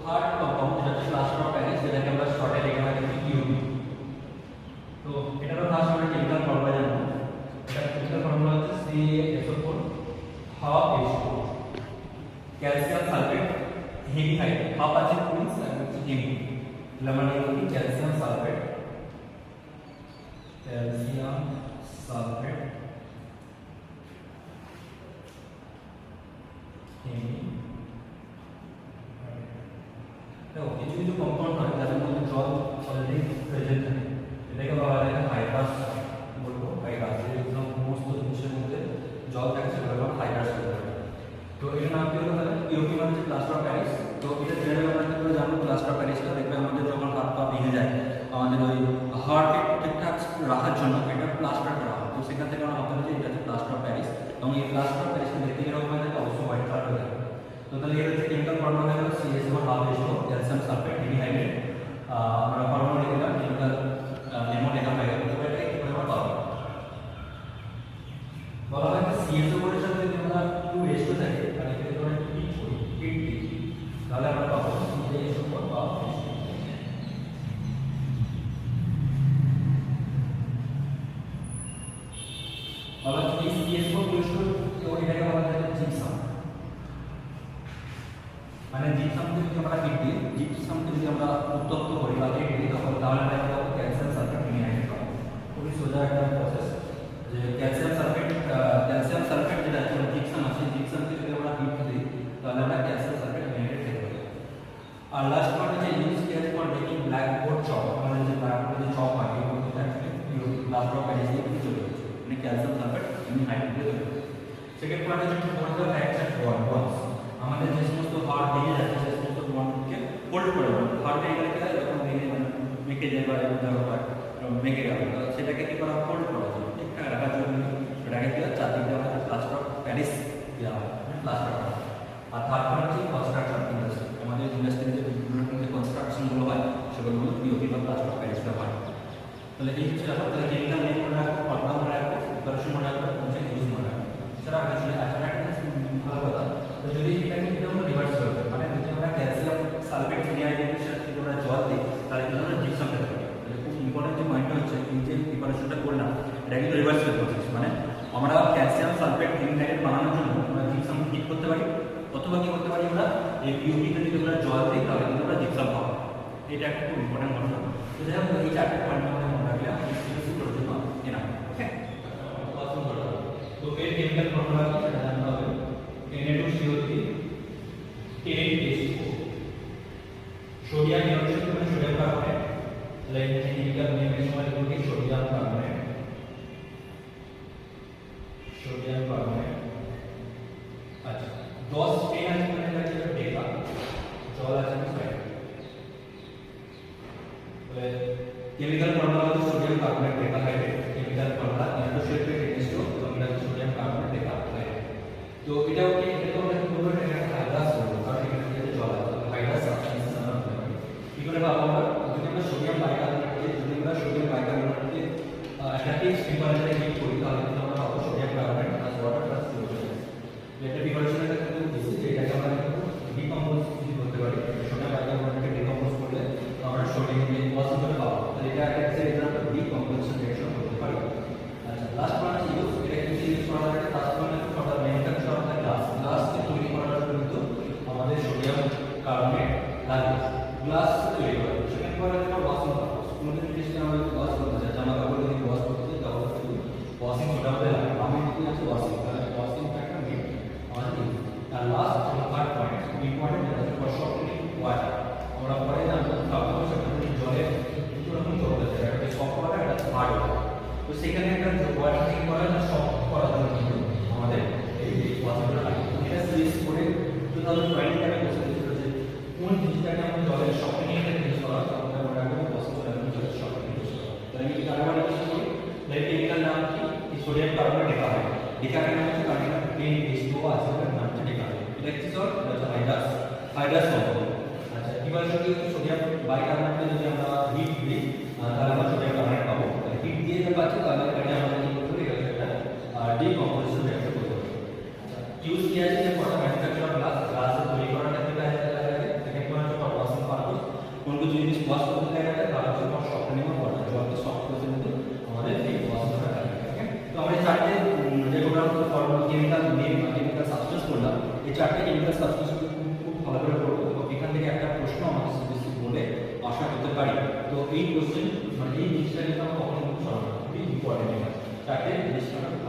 Third compound যেটা হচ্ছে plaster of Paris, যেটাকে আমরা শর্টে লিখে রাখি পিওপি। তো এটারও ফার্স্ট আমরা কেমিক্যাল ফর্মুলা জানবো। এটা কেমিক্যাল ফর্মুলা হচ্ছে CaSO4 half H2 calcium sulphate হেভি হাইড, হাফ আছে মিন্স হচ্ছে হেভি, তাহলে আমরা লিখব কি ক্যালসিয়াম সালফেট হেভি। দেখো কিছু কিছু কম্পাউন্ড হয় যাদের মধ্যে জল অলরেডি প্রেজেন্ট থাকে, এটাকে বলা হয় হাইড্রাস, বলবো হাইড্রাস, যেগুলো সমস্ত জিনিসের মধ্যে জল থাকে সেগুলো আমরা হাইড্রাস বলতে পারি। তো এর নাম কি হলো তাহলে পিওপি মানে হচ্ছে প্লাস্টার অফ প্যারিস। তো এটা জেনারেলি আমরা কি করে জানবো প্লাস্টার অফ প্যারিসটা? দেখবে আমাদের যখন হাত পা ভেঙে যায়, আমাদের ওই হার্টকে ঠিকঠাক রাখার জন্য এটা প্লাস্টার করা হয়, তো সেখান থেকে আমরা ভাবতে পারি যে এটা হচ্ছে প্লাস্টার অফ প্যারিস। এবং এই প্লাস্টার অফ প্যারিসটা দেখতে কিরকম হয়ে থাকে? অবশ্যই হোয়াইট কালার হয়ে থাকে। তো তাহলে এর হচ্ছে কেমিক্যাল ফর্মুলা হলো CaSO4 half H2 calcium sulphate heavy hydrate. আমরা ফর্মুলা লিখে দিলাম, কেমিক্যাল নেমও লেখা হয়ে গেল। তো এটা কি করে আমরা পাবো? বলা হয় যে CaSO4 এর সাথে যদি আমরা 2H2 থাকে তাহলে এটাকে আমরা হিট করি, হিট দিই, তাহলে আমরা পাবো CaSO4 হাফ H2। বলা হচ্ছে এই CaSO4 তো এটাকে বলা হয় জিপসাম, মানে জিপসামকে যদি আমরা হিট দিই, জিপসামকে যদি আমরা উত্তপ্ত করি বা হিট দিই তাহলে আমরা পাবো ক্যালসিয়াম সালফেট হেভি হাইড্রেট পাবো। খুবই সোজা একটা প্রসেস যে ক্যালসিয়াম সালফেট যেটা আছে জিপসাম আছে, জিপসামকে যদি আমরা হিট দিই তাহলে আমরা ক্যালসিয়াম সালফেট হেভি হাইড্রেট পেতে পারি। আর লাস্ট ওয়ান হচ্ছে use care for making blackboard chalk, আমাদের যে ব্ল্যাকবোর্ডে যে চক হয় এগুলো কিন্তু অ্যাকচুয়ালি প্লাস্টার অফ প্যারিস দিয়ে কিন্তু চলে যাচ্ছে, মানে ক্যালসিয়াম সালফেট হেভি হাইড্রেট দিয়ে তৈরি। সেকেন্ড পয়েন্ট হচ্ছে হোল্ড দ্য ফ্র্যাকচার বন্ডস, আমাদের যে সমস্ত হাড় ভেঙে যাচ্ছে সেই সমস্ত বন্ডকে হোল্ড করে রাখে। হাড় ভেঙে গেলে কি হয়? যখন ভেঙে মেকে যায় বা মেকে গেল সেটাকে কি করা? হোল্ড করা যায়, ঠিকঠাক রাখার জন্য সেটাকে কি হয়? চারদিকে আমাদের প্লাস্টার অফ প্যারিস দেওয়া হয়, প্লাস্টার করা। আর থার্ড পয়েন্ট হচ্ছে কনস্ট্রাকশন ইন্ডাস্ট্রি, আমাদের ইন্ডাস্ট্রিতে যে বিভিন্ন রকম যে কনস্ট্রাকশনগুলো হয় সেগুলো হলো পিওপি বা প্লাস্টার অফ প্যারিস ব্যবহার। তাহলে এই হচ্ছে ব্যাপার। তাহলে কেমিক্যাল নেম মনে রাখবো, ফর্মুলা মনে রাখবো, প্রিপারেশন মনে রাখবো, হচ্ছে ইউজ মনে রাখবো। এছাড়া আসলে ভালো কথা, তো যদি এটাকে যদি আমরা রিভার্স করতে মানে যদি আমরা ক্যালসিয়াম সালফেট হেভি হাইড্রেটের সাথে যদি আমরা জল দিই তাহলে কিন্তু আমরা জিপসাম পেতে পারি। তাহলে খুব ইম্পর্টেন্ট যে পয়েন্টটা হচ্ছে এই যে প্রিপারেশনটা করলাম এটা কিন্তু রিভার্স প্রসেস, মানে আমরা ক্যালসিয়াম সালফেট হেভি হাইড্রেট বানানোর জন্য আমরা জিপসাম হিট করতে পারি, অথবা কি করতে পারি আমরা এই পিওপিতে যদি আমরা জল দিই তাহলে কিন্তু আমরা জিপসাম পাবো। এটা একটা খুব ইম্পর্টেন্ট ঘটনা। তো যাই হোক এই চারটে পয়েন্ট আমাদের মনে রাখলে সিরিয়াসলি করার জন্য এনাফ। ওকে, তো এর কেমিক্যাল ফর্মুলা কি সেটা জানতে হবে। Na2CO3 10H2 সোডিয়াম হাইড্রোজেন মানে সোডিয়াম কার্বনেট, তাহলে এই কেমিক্যাল নেম এর সময় লিখব কি সোডিয়াম কার্বনেট, সোডিয়াম কার্বনেট। আচ্ছা 10 10 আছে মানে এটা কি ডেকা, জল আছে সাইড, তাহলে কেমিক্যাল ফর্মুলা হচ্ছে sodium carbonate decahydrate, chemical formula Na2CO3 10H2 এবং এটা সোডিয়াম কার্বনেট ডেকা হাইড্রেট। তো এটাও কি এটা আমরা কি বলবো? এটা একটা হাইড্রাস বলবো, কারণ এখানে যেটা জল আছে হাইড্রাস সাবস্টেন্স আমরা বলতে পারি। কি করে পাবো আমরা? যদি আমরা সোডিয়াম বাইকার্বনেটকে একটা ফিক্সড টেম্পারেচারে হিট করি তাহলে কিন্তু আমরা পাবো sodium carbonate plus water plus chlorine. এটা প্রিপারেশনটা কিন্তু দিছি যে এটাকে আমরা কিন্তু ডিকম্পোজ করতে পারি, সোডিয়াম বাইকার্বনেটকে ডিকম্পোজ করলে আমরা সোডিয়ামকে পজিটিভ পাবো, তাহলে এটা একটা এক্সাম্পল ডিকম্পোজিশন রিঅ্যাকশন করতে পারি। আচ্ছা লাস্ট ওয়ান আছে ইউজ, এটা কিন্তু ইউজ করা হয় লাস্ট ওয়ান আছে for the manufacture of the গ্লাসকে তৈরি করার জন্য কিন্তু আমাদের সোডিয়াম কার্বনেট লাগে, গ্লাস তৈরি করা। সেকেন্ড পয়েন্ট হচ্ছে ওয়াশিং পারপাস, কোনো জিনিসকে আমরা যদি ওয়াশ করতে চাই, জামা কাপড় যদি ওয়াশ করতে চাই তাহলে কিন্তু ওয়াশিং সোডা বলে লাগে, আমি যদি আছে ওয়াশিং, তাহলে ওয়াশিং একটা মেন আমাদের ইউজ। আর লাস্ট থার্ড পয়েন্ট ইম্পর্টেন্ট যেটা হচ্ছে ফর সফটেনিং ওয়াটার, আমরা পরে জানবো তারপর সেটা জলে দুটো রকম জল আছে, একটা সফট ওয়াটার একটা হার্ড ওয়াটার। তো সেখানে একটা ওয়াটার থেকে করা না সফট করার জন্য কিন্তু আমাদের এই ওয়াটারটা লাগে। এটা সিরিজ করে 2020 টাকা বসে দিয়েছিল যে কোন জিনিসটাকে আমরা জলের সফটেনিং এর ইউজ করা আমরা মনে রাখবো ওয়াশিং সোডা কিন্তু জলের সফটেনিং ইউজ করা। তাহলে আমি কার্বন ইউজ করি, তাহলে কেমিক্যাল নাম কি সোডিয়াম কার্বনেট ডেকা হয়, ডেকার নাম হচ্ছে কার্বন 10H2 আছে, এর নাম হচ্ছে ডেকা। এটা কি সল্ট? এটা হচ্ছে হাইড্রাস, হাইড্রাস কম্পাউন্ড। আচ্ছা এবার যদি সোডিয়াম বাইকার্বনেটকে যদি আমরা হিট দিই তাহলে আমরা সোডিয়াম কার্বনেট পাবো। হিট দিয়ে যে পাচ্ছি তাহলে এখানে আমাদের কি করতে হবে? এটা একটা ডিকম্পোজিশন রিঅ্যাকশন করতে হবে। আচ্ছা ইউজ কি আছে যে for the manufacture of glass, glass তৈরি করার ক্ষেত্রে কাজে লাগে। সেকেন্ড পয়েন্ট হচ্ছে কোনো কিছু জিনিস ওয়াশ করতে দেখা যায় তাহলে হচ্ছে তোমার সফটনিংও করা যায়, জলকে সফট করতে মধ্যে আমাদের এই ওয়াশ করা থাকে। ওকে, তো আমরা এই চারটে যে টোটাল কেমিক্যাল নেম বা কেমিক্যাল সাবস্টেন্স করলাম, এই চারটে কেমিক্যাল সাবস্টেন্স খুব ভালো করে পড়বো। তো এখান থেকে একটা প্রশ্ন আমাদের সিবিএসসি বলে আশা করতে পারি। তো এই কোশ্চেন মানে এই জিনিসটা কিন্তু আমরা কখনো কিন্তু সরাবো না, খুবই ইম্পর্টেন্ট। চারটে জিনিসটা আমরা